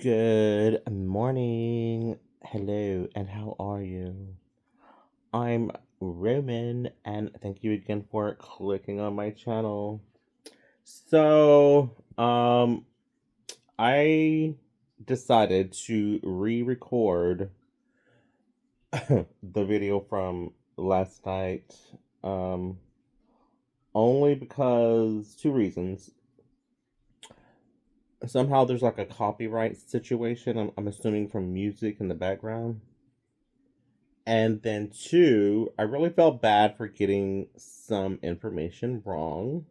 Good morning. Hello, and how are you? I'm Roman, and thank you again for clicking on my channel. So, I decided to re-record the video from last night, um, only because two reasons. Somehow there's like a copyright situation, I'm assuming from music in the background. And then two, I really felt bad for getting some information wrong.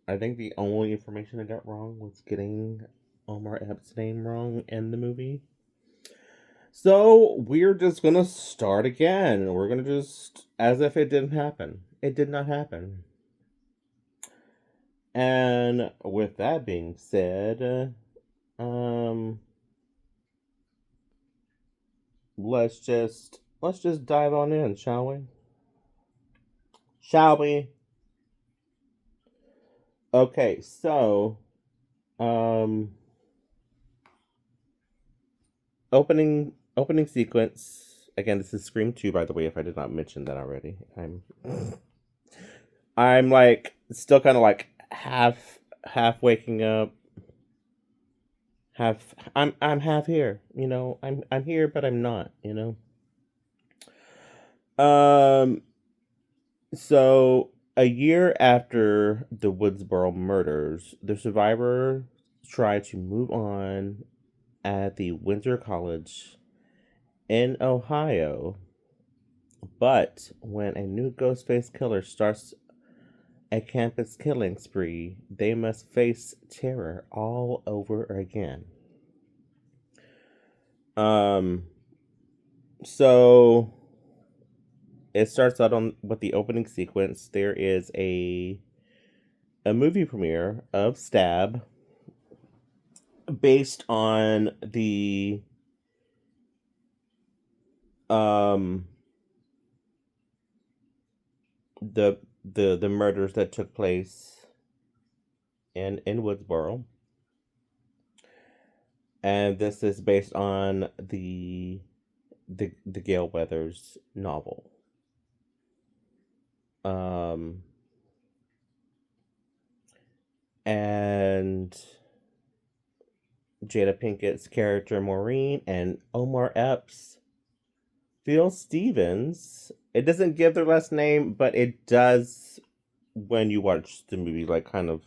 I think the only information I got wrong was getting Omar Epps' name wrong in the movie. So we're just gonna start again. We're gonna just as if it didn't happen. It did not happen. And with that being said, um let's just dive on in, shall we? Shall we? Okay, so um opening sequence. Again, this is Scream 2, by the way, if I did not mention that already. I'm like still kind of like half waking up, half I'm half here, I'm here but I'm not. Um so a year after the Woodsboro murders, the survivor tried to move on at the Winter College in Ohio. But when a new Ghostface killer starts a campus killing spree, they must face terror all over again. Um, so it starts out on with the opening sequence. There is a movie premiere of Stab based on um the murders that took place in Woodsboro, and this is based on the Gale Weathers novel. Um, and Jada Pinkett's character Maureen and Omar Epps, Phil Stevens. It doesn't give their last name, but it does when you watch the movie. Like kind of,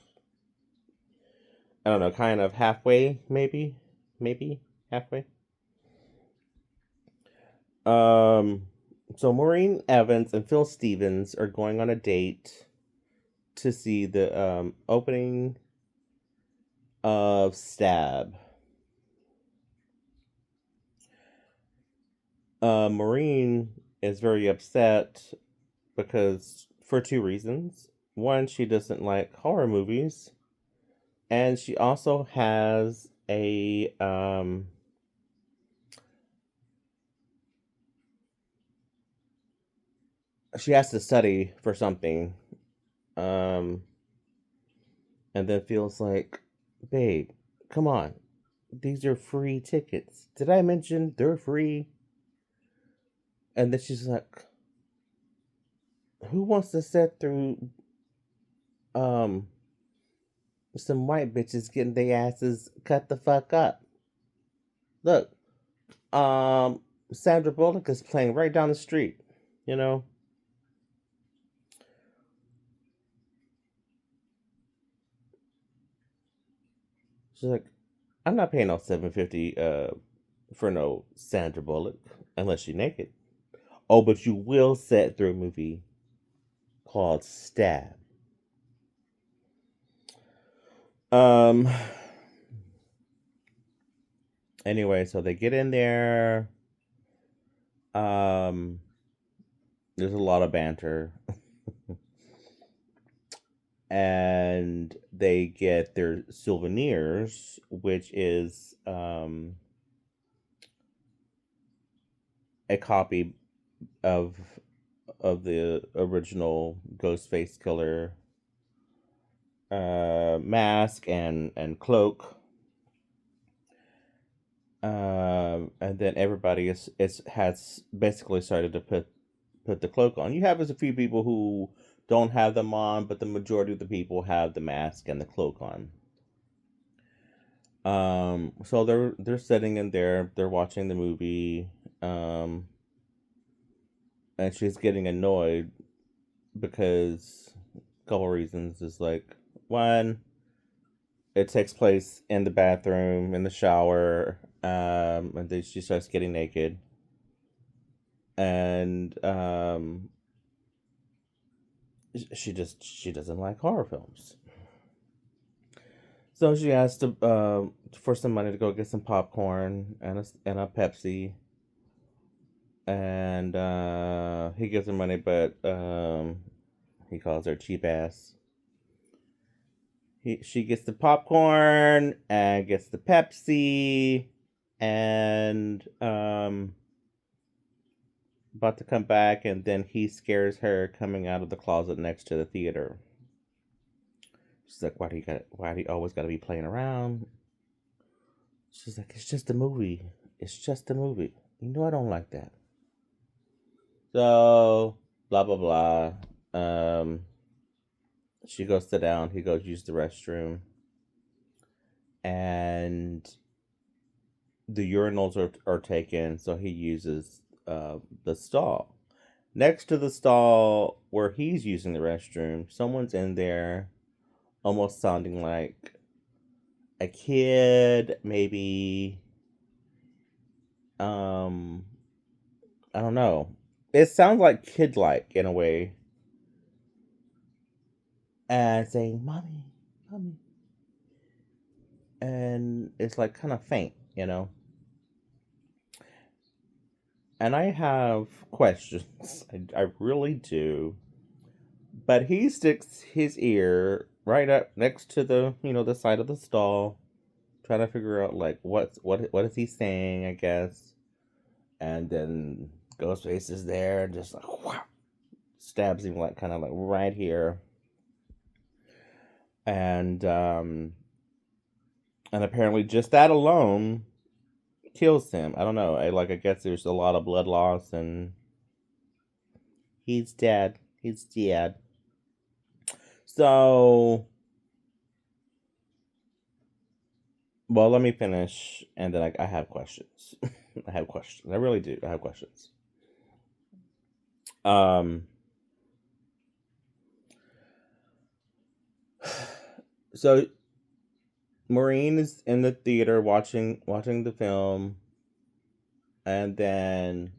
I don't know, kind of halfway, maybe halfway. Um, so Maureen Evans and Phil Stevens are going on a date to see the opening of Stab. Maureen is very upset because for two reasons. One, she doesn't like horror movies, and she also has a she has to study for something, um, and then feels like, babe, come on, these are free tickets. Did I mention they're free? And then she's like, who wants to sit through um some white bitches getting their asses cut the fuck up? Look, um, Sandra Bullock is playing right down the street. You know, she's like, I'm not paying no $750 for no Sandra Bullock unless she's naked. Oh, but you will sit through a movie called Stab. Um. Anyway, so they get in there. Um. There's a lot of banter, and they get their souvenirs, which is a copy of the original Ghostface Killer mask and cloak. And then everybody has basically started to put the cloak on. You have a few people who don't have them on, but the majority of the people have the mask and the cloak on. So they're sitting in there, they're watching the movie, um, and she's getting annoyed because a couple reasons is like one, it takes place in the bathroom, in the shower, and then she starts getting naked, and she doesn't like horror films. So she asked for some money to go get some popcorn and a Pepsi, and he gives her money, but he calls her cheap ass. She gets the popcorn and gets the Pepsi, and about to come back, and then he scares her coming out of the closet next to the theater. She's like, why do you always gotta be playing around? She's like, it's just a movie. It's just a movie. You know I don't like that. So blah blah blah. She goes sit down, he goes use the restroom, and the urinals are taken, so he uses the stall. Next to the stall where he's using the restroom, someone's in there almost sounding like a kid, maybe. um I don't know. It sounds like kid like in a way. And saying, Mommy, Mommy. And it's like kind of faint, you know? And I have questions. I really do. But he sticks his ear right up next to the side of the stall, trying to figure out like what is he saying, I guess. And then Ghostface is there and just like wow, stabs him like kind of like right here. And apparently just that alone kills him. I don't know. I guess there's a lot of blood loss and he's dead. He's dead. So, well, let me finish, and then I have questions. I have questions. I really do. I have questions. Um. So Maureen is in the theater watching the film, and then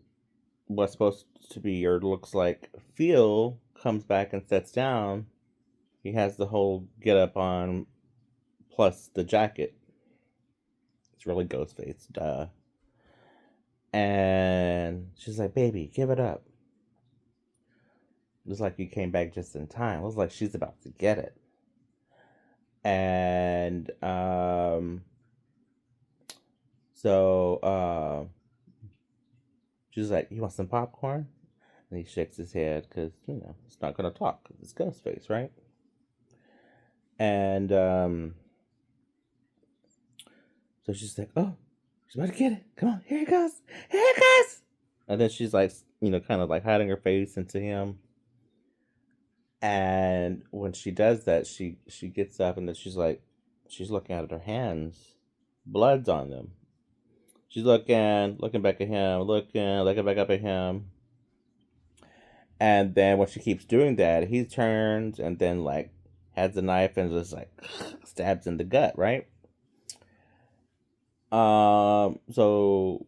what's supposed to be or looks like Phil comes back and sits down. He has the whole get up on plus the jacket. It's really Ghostface, duh. And she's like, "Baby, give it up." Looks like you came back just in time. Looks like she's about to get it. And so she's like, "You want some popcorn?" And he shakes his head because it's not gonna talk. It's Ghostface, right? And so she's like, "Oh, she's about to get it. Come on, here it goes, here it goes." And then she's like, kind of like hiding her face into him. And when she does that, she gets up and then she's looking at her hands, blood's on them. She's looking back at him, looking back up at him. And then when she keeps doing that, he turns and then like has the knife and just like stabs in the gut, right? So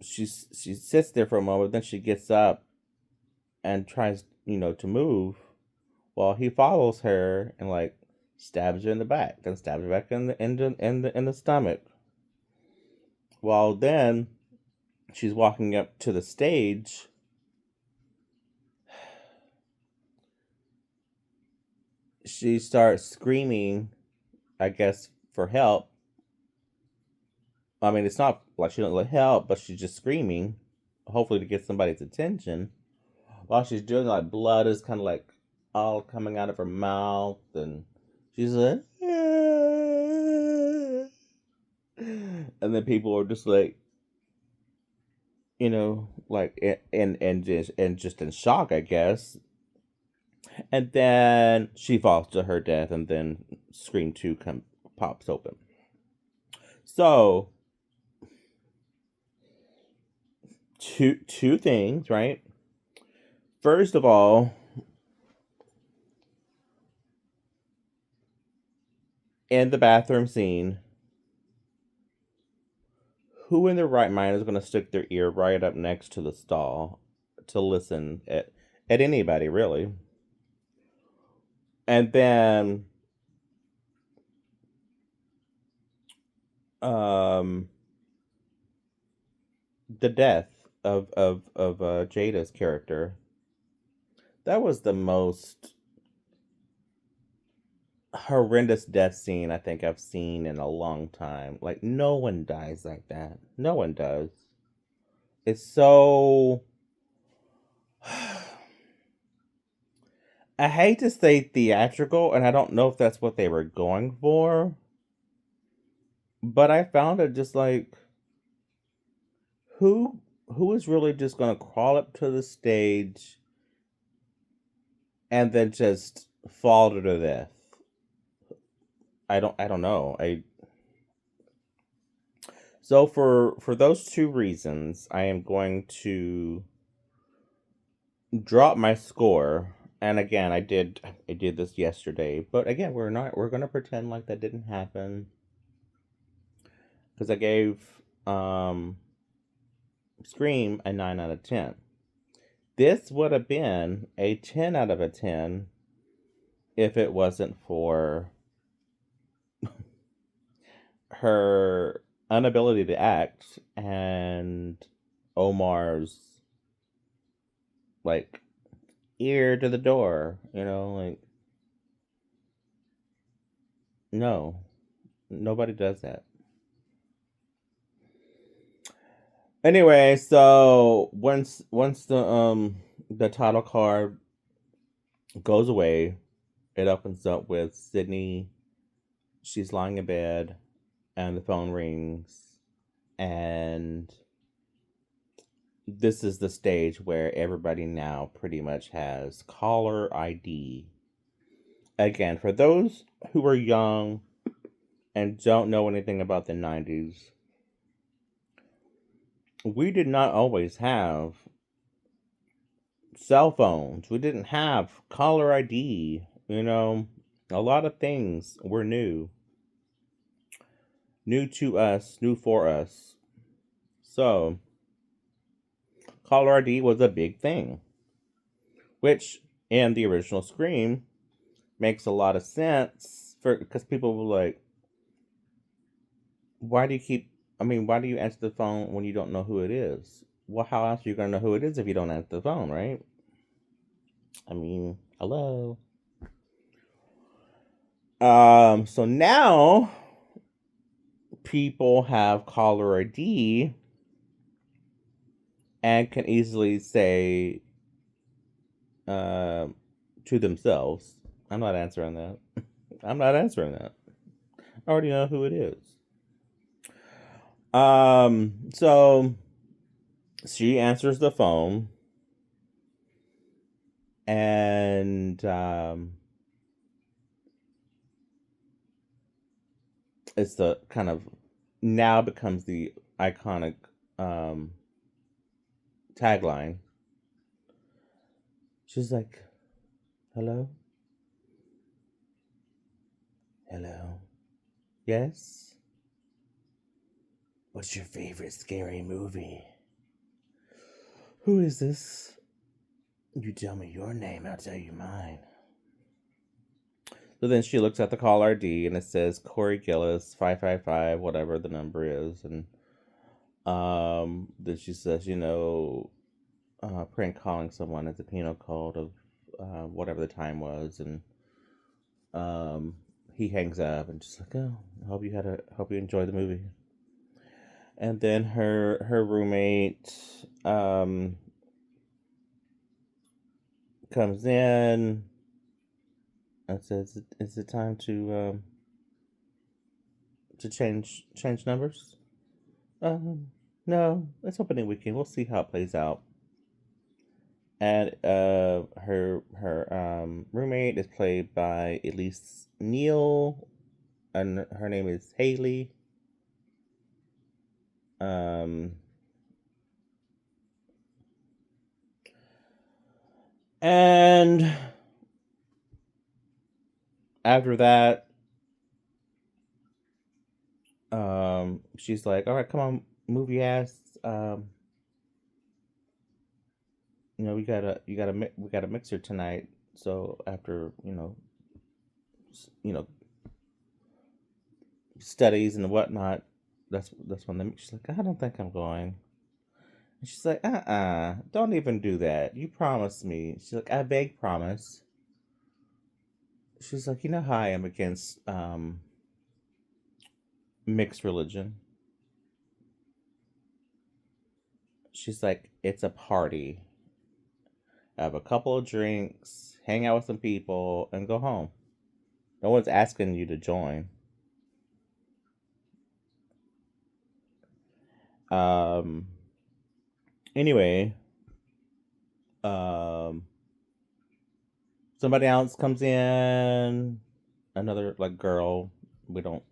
she sits there for a moment, then she gets up and tries, to move while he follows her and like stabs her in the back, then stabs her back in the stomach. While then she's walking up to the stage. She starts screaming, I guess, for help. I mean, it's not like she don't like help, but she's just screaming, hopefully to get somebody's attention. While she's doing, like, blood is kind of like all coming out of her mouth, and she's like, And then people are just like, like and just in shock, I guess. And then she falls to her death, and then Scream 2 pops open. So two things, right? First of all, in the bathroom scene, who in their right mind is going to stick their ear right up next to the stall to listen at anybody, really? And then um the death of Jada's character, that was the most horrendous death scene I think I've seen in a long time. Like, no one dies like that. No one does. It's so I hate to say theatrical, and I don't know if that's what they were going for, but I found it just like, who who is really just gonna crawl up to the stage and then just fall to their death? I don't know. I So for those two reasons, I am going to drop my score. And again, I did this yesterday, but again, we're gonna pretend like that didn't happen, because I gave um Scream a 9 out of 10. This would have been a 10 out of 10 if it wasn't for her inability to act and Omar's, like, ear to the door, like, no, nobody does that. Anyway, so once the title card goes away, it opens up with Sydney. She's lying in bed, and the phone rings, and this is the stage where everybody now pretty much has caller ID. Again, for those who are young and don't know anything about the 90s, we did not always have cell phones. We didn't have caller ID. A lot of things were new to us, new for us. So, caller ID was a big thing, which in the original Scream makes a lot of sense, because people were like, why do you keep why do you answer the phone when you don't know who it is? Well, how else are you going to know who it is if you don't answer the phone, right? Hello. So now people have caller ID and can easily say uh, to themselves, I'm not answering that. I'm not answering that. I already know who it is. So she answers the phone, and it's the kind of now becomes the iconic um, tagline. She's like, hello? Hello? Yes? What's your favorite scary movie? Who is this? You tell me your name, I'll tell you mine. So then she looks at the call ID, and it says Corey Gillis 555, whatever the number is, and then she says, prank calling someone at the penal code of whatever the time was, and he hangs up, and just like, oh, hope you enjoyed the movie. And then her roommate comes in and says, "Is it time to change numbers?" No, it's opening weekend. We'll see how it plays out. And her roommate is played by Elise Neal, and her name is Haley. Um, and after that, she's like, "All right, come on, move your ass. We got a mixer tonight. So after you know, studies and whatnot, that's when she's like, I don't think I'm going. And she's like, don't even do that. You promised me. She's like, I beg promise. She's like, you know how I am against mixed religion. She's like, it's a party. Have a couple of drinks, hang out with some people, and go home. No one's asking you to join. Um. Anyway, um, somebody else comes in, another like girl. We don't.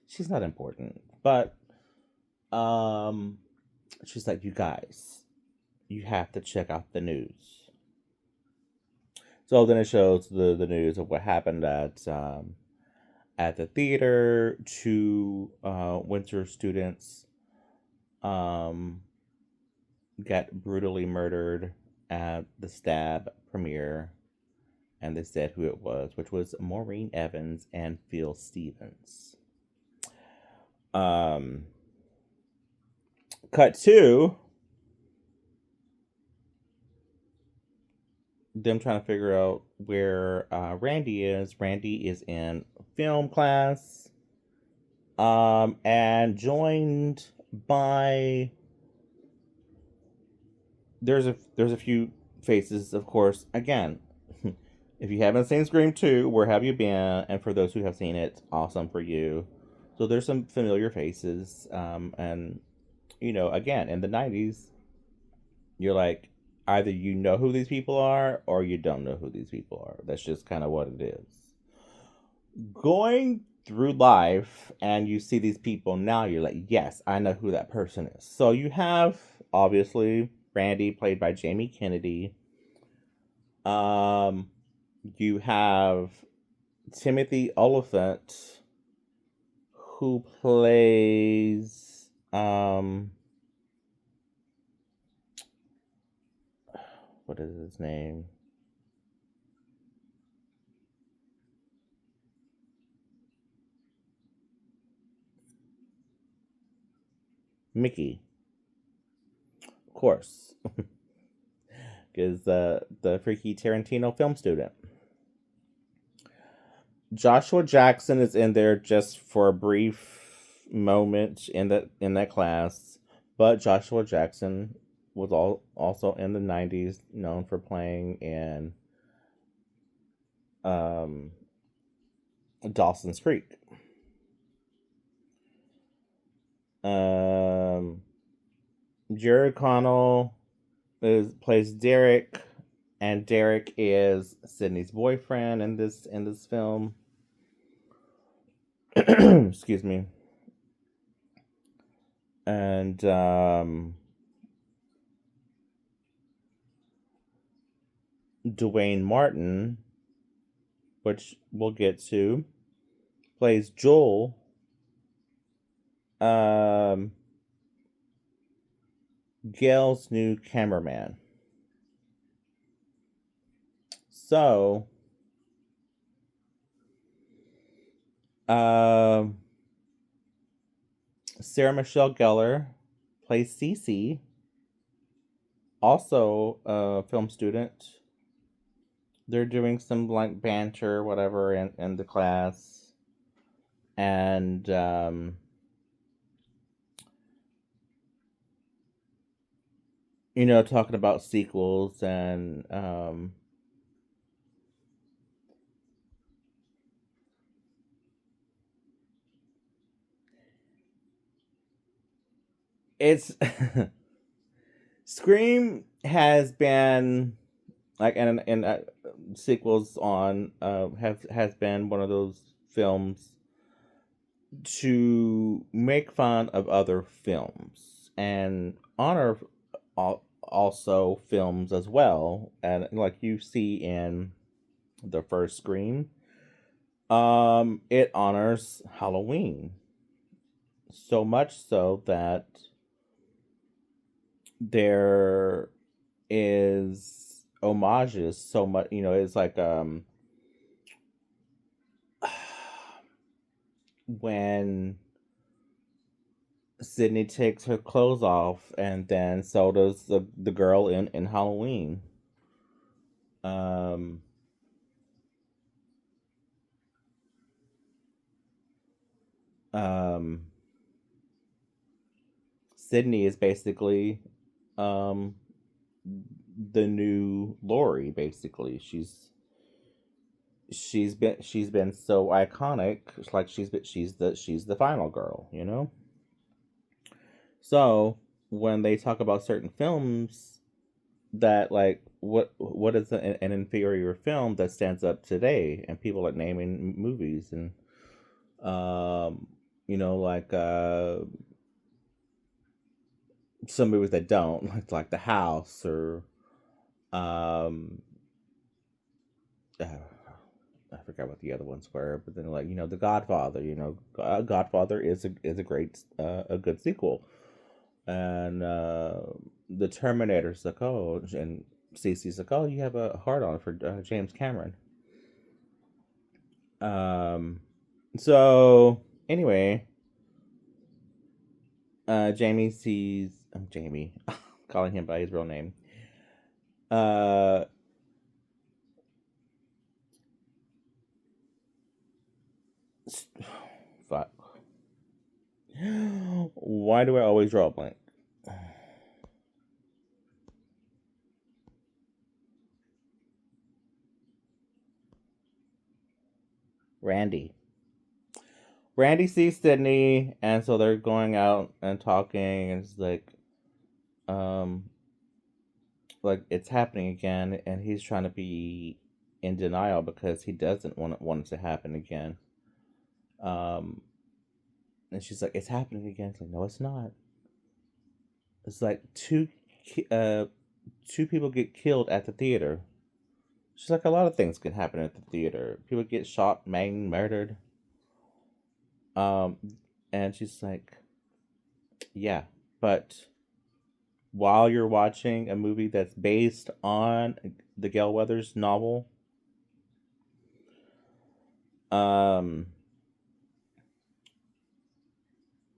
She's not important, but um, she's like, you guys, you have to check out the news. So then it shows the news of what happened at the theater. Two Winter students um got brutally murdered at the Stab premiere, and they said who it was, which was Maureen Evans and Phil Stevens. Um, cut to them trying to figure out where Randy is. Randy is in film class, and joined by there's a few faces, of course. Again, if you haven't seen Scream 2, where have you been? And for those who have seen it, awesome for you. So there's some familiar faces, and again, in the 90s, you're like, either you know who these people are or you don't know who these people are. That's just kind of what it is. Going through life and you see these people now, you're like, yes, I know who that person is. So you have, obviously, Randy, played by Jamie Kennedy. Um, you have Timothy Oliphant, who plays what is his name? Mickey, of course, is the freaky Tarantino film student. Joshua Jackson is in there just for a brief moment in that class, but Joshua Jackson was also in the 90s known for playing in um, Dawson's Creek. Um, Jerry Connell plays Derek, and Derek is Sydney's boyfriend in this film. Excuse me. And Dwayne Martin, which we'll get to, plays Joel. Um, Gail's new cameraman. So, um, Sarah Michelle Gellar plays Cece, also a film student. They're doing some like banter, whatever, in the class, and talking about sequels and it's Scream has been like and sequels on have has been one of those films to make fun of other films and honor also films as well, and like you see in the first Scream, it honors Halloween so much so that there is homages so much, it's like when Sydney takes her clothes off, and then so does the girl in Halloween. Um, um, Sydney is basically um the new Laurie. Basically, she's been so iconic. It's like she's the final girl. So when they talk about certain films that like what is an inferior film that stands up today, and people are naming movies and um like some movies that don't like The House or um uh, I forgot what the other ones were, but then like The Godfather. Godfather is a great a good sequel, and the Terminator's like, oh, and Cece's like, oh, you have a hard on for James Cameron. Um, so anyway, Jamie sees Jamie, calling him by his real name. Uh, fuck. Why do I always draw a blank? Randy. Randy sees Sydney, and so they're going out and talking, and it's um, like it's happening again, and he's trying to be in denial because he doesn't want it to happen again. Um, and she's like, "It's happening again." It's like, "No, it's not." It's like uh, two people get killed at the theater. She's like, "A lot of things can happen at the theater. People get shot, maimed, murdered." Um, and she's like, "Yeah, but while you're watching a movie that's based on the Gail Weathers novel, um,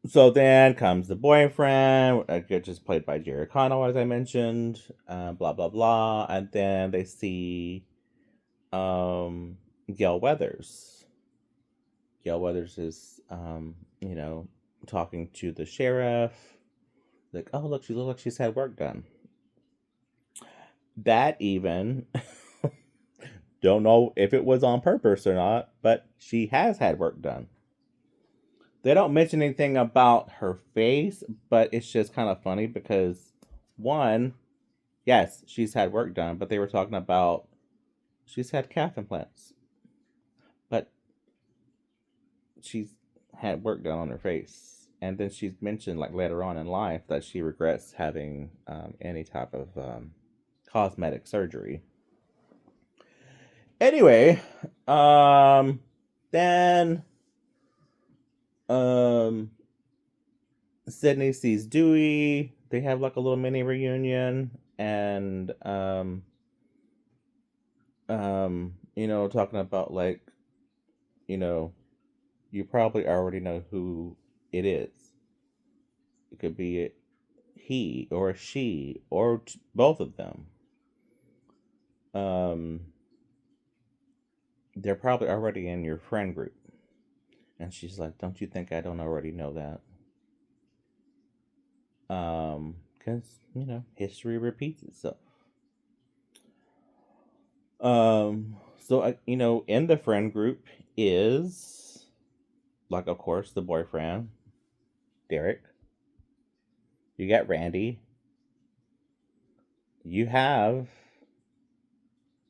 so then comes the boyfriend, just played by Jerry Connell, as I mentioned, blah blah blah, and then they see um, Gail Weathers. Gail Weathers is, talking to the sheriff. Like, oh look, she looks like she's had work done. That even don't know if it was on purpose or not, but she has had work done. They don't mention anything about her face, but it's just kind of funny because one, yes, she's had work done, but they were talking about she's had calf implants, but she's had work done on her face. And then she's mentioned like later on in life that she regrets having any type of cosmetic surgery. Anyway, then um, Sydney sees Dewey. They have like a little mini reunion, and talking about like, you know, you probably already know who it is. It could be a he or a she or both of them. Um, they're probably already in your friend group. And she's like, "Don't you think I don't already know that?" Because history repeats itself. So in the friend group is, like, of course, the boyfriend, Derek. You got Randy. You have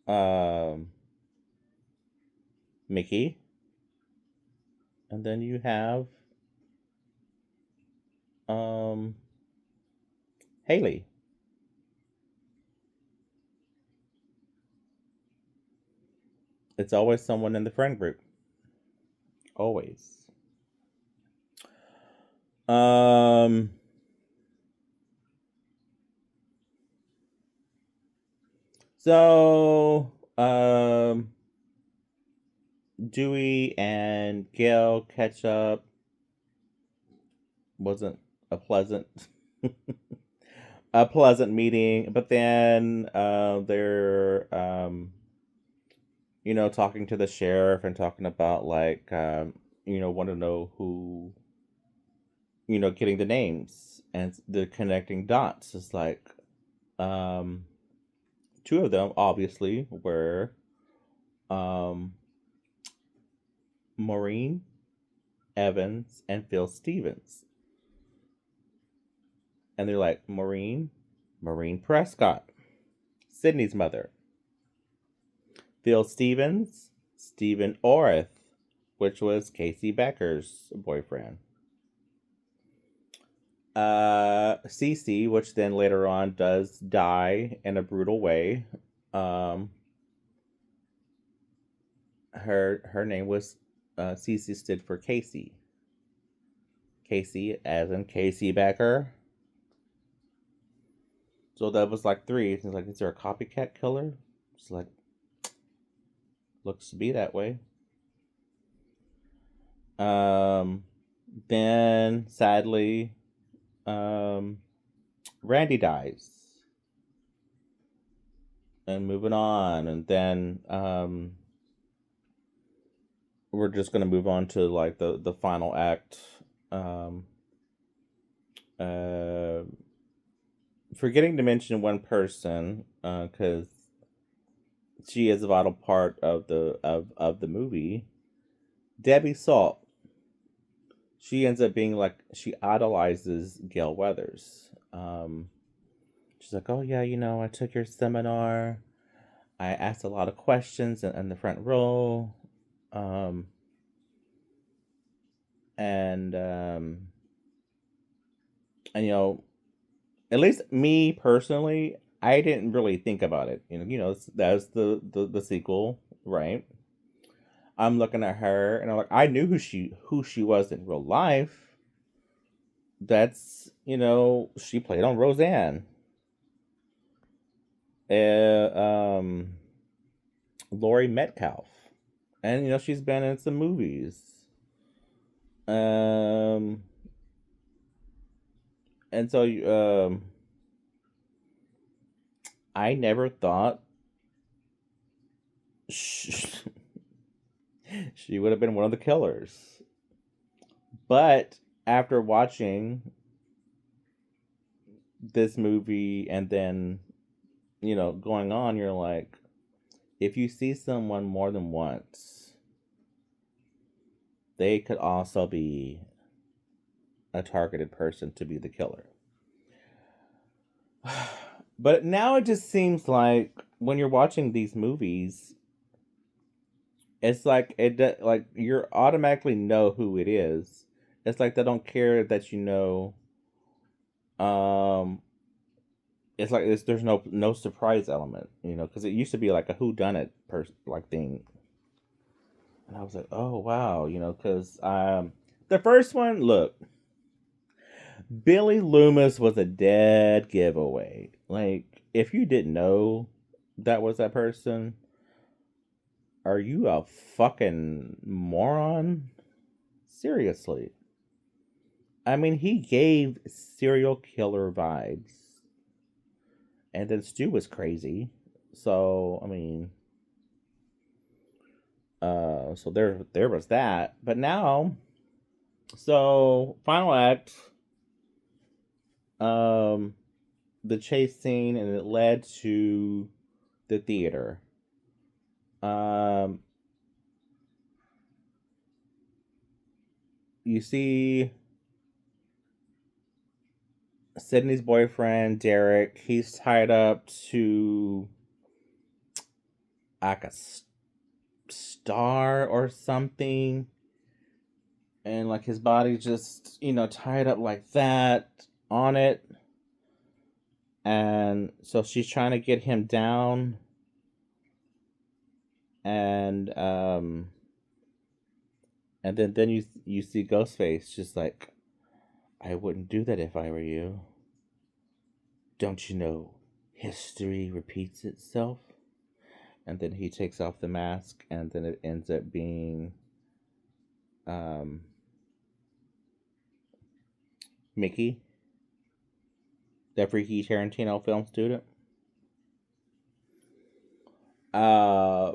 um, Mickey, and then you have um, Haley. It's always someone in the friend group. Always. Um, so Dewey and Gail catch up. Wasn't a pleasant a pleasant meeting, but then they're talking to the sheriff and talking about like want to know who getting the names and the connecting dots is like um two of them obviously were um Maureen Evans and Phil Stevens. And they're like, Maureen Prescott, Sydney's mother. Phil Stevens, Stephen Orth, which was Casey Becker's boyfriend. Cece, which then later on does die in a brutal way. Um, her name was Cece stood for Casey. Casey, as in Casey Becker. So that was like three. It's like, is there a copycat killer? It's like, looks to be that way. Um, then sadly, um, Randy dies, and moving on, and then we're just gonna move on to like the final act. Um, uh, Forgetting to mention one person, because she is a vital part of the movie. Debbie Salt. She ends up being like she idolizes Gail Weathers. She's like, oh yeah, I took your seminar. I asked a lot of questions in the front row. Um, and and at least me personally, I didn't really think about it. That's the sequel, right? I'm looking at her and I'm like, I knew who she was in real life. That's she played on Roseanne. Um, Laurie Metcalf, and she's been in some movies. Um, and so I never thought she, she would have been one of the killers. But after watching this movie and then, going on, you're like, if you see someone more than once, they could also be a targeted person to be the killer. But now it just seems like when you're watching these movies, it's like like you automatically know who it is. It's like they don't care that um it's like there's no surprise element, because it used to be like a who done it like thing. And I was like, oh wow, because the first one, look, Billy Loomis was a dead giveaway. Like, if you didn't know that was that person, are you a fucking moron? Seriously. I mean, he gave serial killer vibes. And then Stu was crazy. So, I mean, so there was that. But now, so final act, um, the chase scene, and it led to the theater. Um, you see Sydney's boyfriend, Derek, he's tied up to like a star or something. And like his body just, tied up like that on it. And so she's trying to get him down. And then you see Ghostface just like, I wouldn't do that if I were you. Don't you know history repeats itself? And then he takes off the mask, and then it ends up being um, Mickey, the freaky Tarantino film student. Uh,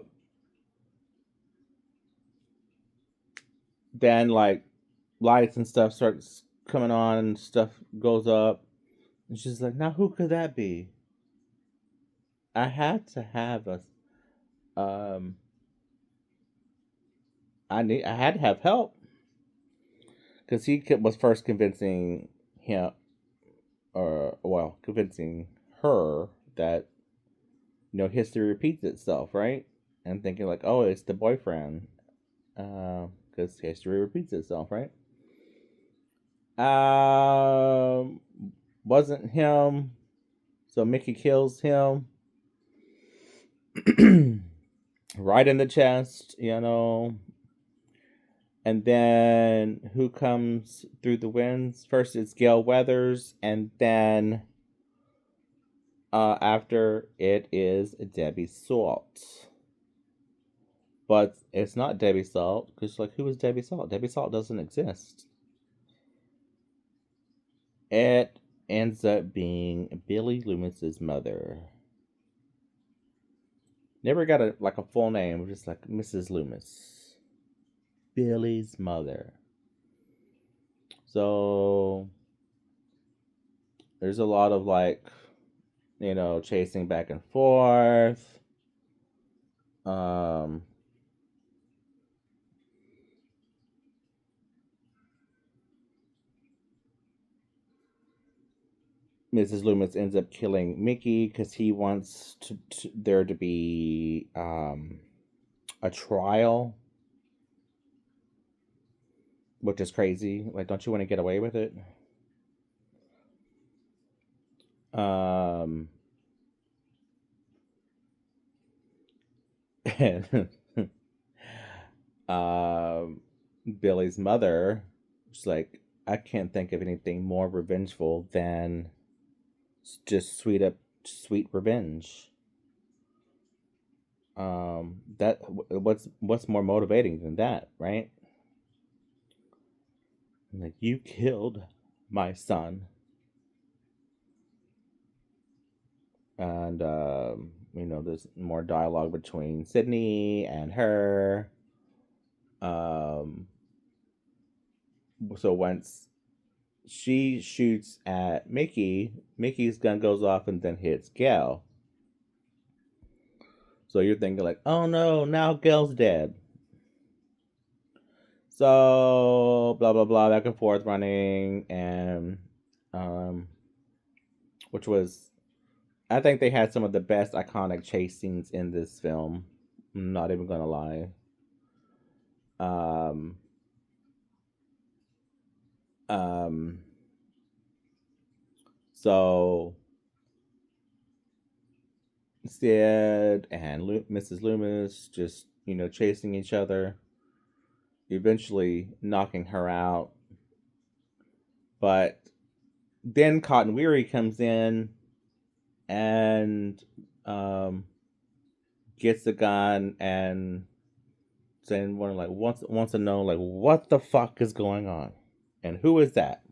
then like lights and stuff starts coming on, and stuff goes up. And she's like, "Now who could that be?" I had to have a um. I had to have help because he was first convincing him, or well, convincing her that history repeats itself, right? And thinking like, oh, it's the boyfriend, because history repeats itself, right? Um, wasn't him, so Mickey kills him right in the chest, And then who comes through the winds? First, it's Gale Weathers, and then after it is Debbie Salt. But it's not Debbie Salt, because like, who is Debbie Salt? Debbie Salt doesn't exist. It ends up being Billy Loomis's mother. Never got a full name, just like Mrs. Loomis. Billy's mother. So there's a lot of chasing back and forth. Mrs. Loomis ends up killing Mickey because he wants there to be a trial, which is crazy. Like, don't you want to get away with it? And Billy's mother, she's like, I can't think of anything more revengeful than just sweet revenge. That what's more motivating than that, right? Like, you killed my son, and there's more dialogue between Sydney and her. So once she shoots at Mickey, Mickey's gun goes off and then hits Gale. So you're thinking like, oh no, now Gale's dead. So blah blah blah, back and forth running, and which was, I think they had some of the best iconic chase scenes in this film. I'm not even gonna lie. Um, um, so Sid and Mrs. Loomis just chasing each other, eventually knocking her out. But then Cotton Weary comes in and gets the gun and saying, one like wants to know like, what the fuck is going on, and who is that?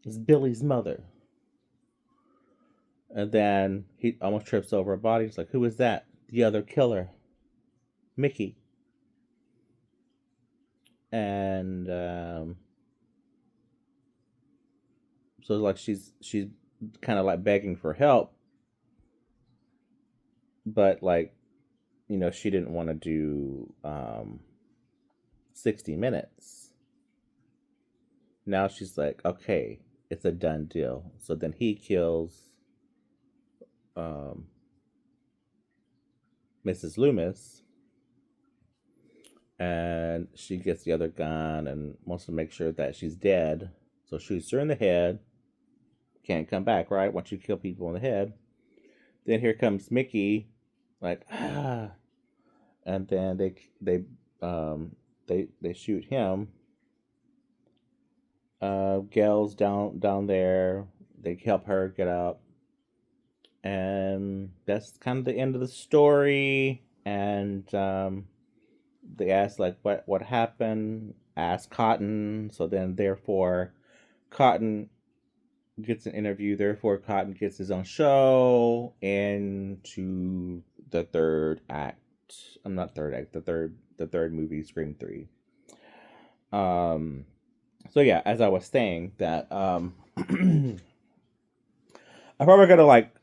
It's Billy's mother. And then he almost trips over a body. He's like, who is that? The other killer, Mickey. And so like she's kind of like begging for help, but like, she didn't want to do 60 minutes. Now she's like, okay, it's a done deal. So then he kills um, Mrs. Loomis, and she gets the other gun and wants to make sure that she's dead. So shoots her in the head. Can't come back, right? Once you kill people in the head. Then here comes Mickey, like and then um they shoot him. Gail's down there. They help her get up, and that's kind of the end of the story. And they ask like what happened. Ask Cotton. So then therefore, Cotton gets an interview. Therefore, Cotton gets his own show into the third act. I'm not third act. The third movie, Scream 3. So yeah, as I was saying that I'm probably gonna like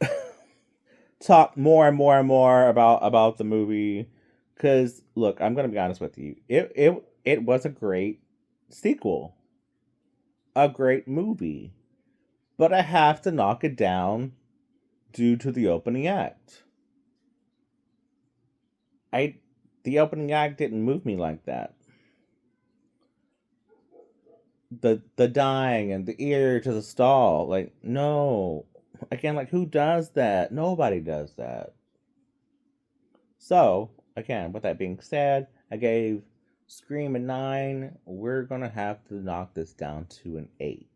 talk more and more and more about the movie, because look, I'm gonna be honest with you. It was a great sequel, a great movie, but I have to knock it down due to the opening act. I The opening act didn't move me like that. The dying and the ear to the stall, like, no. Again, like, who does that? Nobody does that. So again, with that being said, I gave Scream a 9. We're gonna have to knock this down to an 8.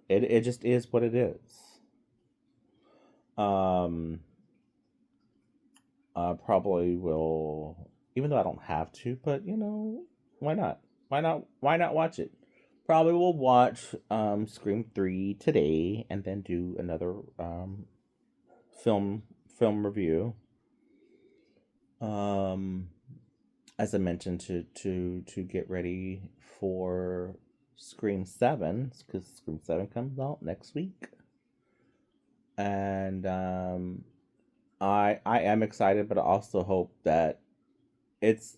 It just is what it is. I probably will, even though I don't have to, but why not? Why not watch it? Probably will watch Scream 3 today and then do another film review. As I mentioned, to get ready for Scream 7, because Scream 7 comes out next week. And I am excited, but I also hope that it's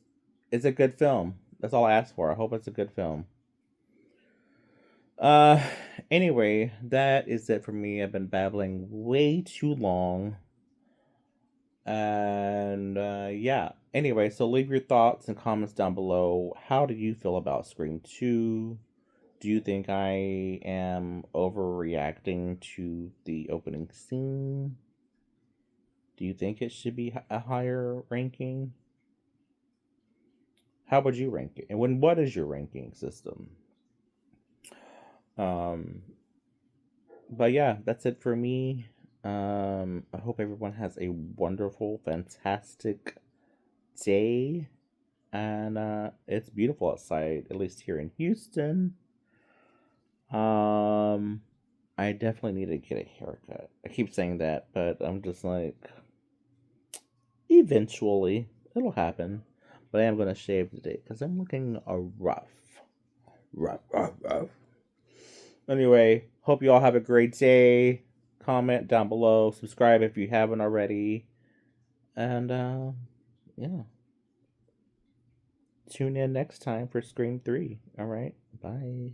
a good film. That's all I ask for. I hope it's a good film. Uh anyway, that is it for me. I've been babbling way too long. And yeah. Anyway, so leave your thoughts and comments down below. How do you feel about Scream 2? Do you think I am overreacting to the opening scene? Do you think it should be a higher ranking? How would you rank it? And what is your ranking system? Um but yeah, that's it for me. I hope everyone has a wonderful, fantastic day. And it's beautiful outside, at least here in Houston. Um I definitely need to get a haircut. I keep saying that, but I'm just like, eventually it'll happen. But I am gonna shave today because I'm looking rough. Rough. Anyway, hope you all have a great day. Comment down below, subscribe if you haven't already, and yeah, tune in next time for Scream 3. All right, bye.